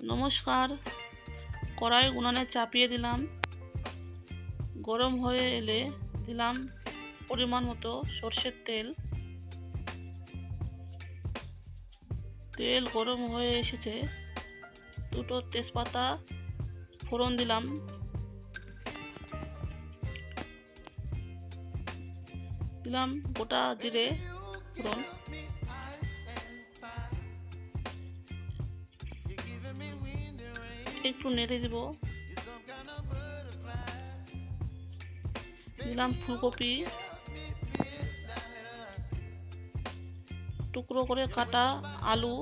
নমস্কার। কড়াই উনানে চাপিয়ে দিলাম। গরম হয়ে এলে দিলাম পরিমাণ মতো সর্ষের তেল। তেল গরম হয়ে এসেছে, দুটো তেজপাতা ফোড়ন দিলাম। দিলাম গোটা জিরে ফোড়ন। একটু নেড়ে দিব। দিলাম ফুলকপি, টুকরো করে কাটা আলু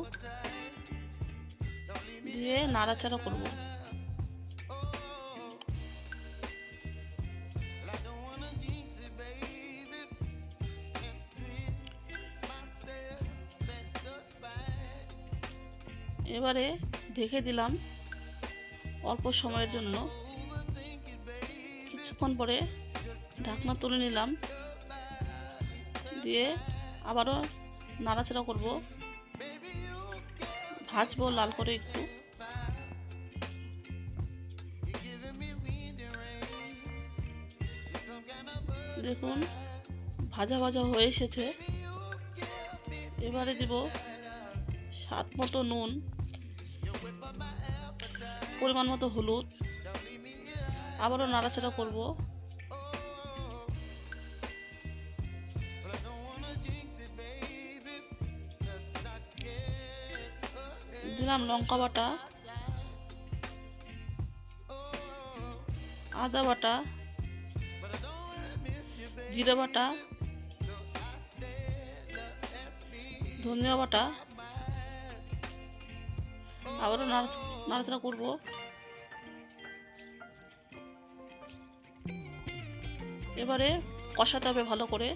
দিয়ে নাড়াচাড়া করব। এবারে ঢেকে দিলাম অল্প সময়ের জন্য। কিছুক্ষণ পরে ঢাকনা তুলে নিলাম, দিয়ে আবারও নাড়াচাড়া করব, ভাজবো লাল করে একটু। দেখুন ভাজা ভাজা হয়ে এসেছে। এবারে দিব স্বাদ মতো নুন, পরিমাণ মতো হলুদ। আবারও নাড়াচাড়া করব। দিলাম লঙ্কা বাটা, আদা বাটা, জিরা বাটা, ধনিয়া বাটা। আবারও নাড়াচাড়া করব। এবারে কষাতে হবে ভালো করে।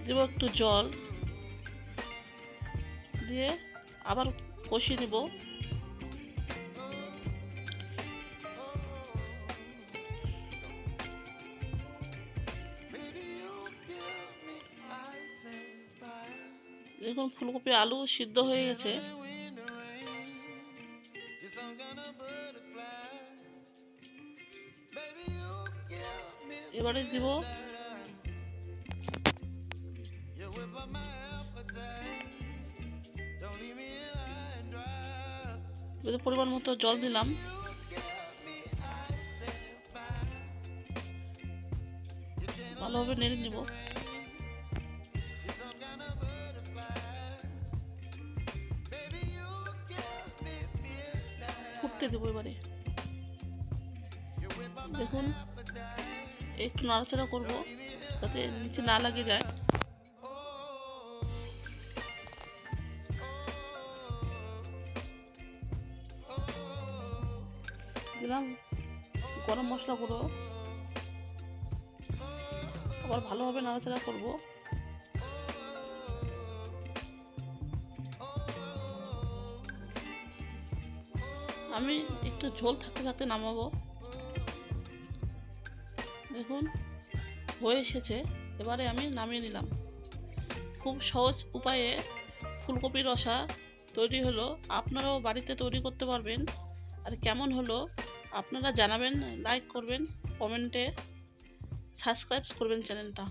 দেব একটু জল, দিয়ে আবার কষিয়ে নেব। দেখুন ফুলকপি আলু সিদ্ধ হয়ে গেছে। এবারে দিব পরিমাণ মতো জল দিলাম। ভালোভাবে নেড়ে নিব। ফুটতে দেবো এবারে। দেখুন একটু নাড়াচাড়া করব যাতে নিচে না লাগে যায়। দিলাম গরম মশলা গুঁড়ো। আবার ভালোভাবে নাড়াচাড়া করব। আমি একটু ঝোল থাকতে থাকতে নামাবো। দেখুন হয়ে এসেছে। এবারে আমি নামিয়ে নিলাম। খুব সহজ উপায়ে ফুলকপির রসা তৈরি হলো। আপনারাও বাড়িতে তৈরি করতে পারবেন। আর কেমন হলো আপনারা জানাবেন, লাইক করবেন, কমেন্টে সাবস্ক্রাইব করবেন চ্যানেলটা।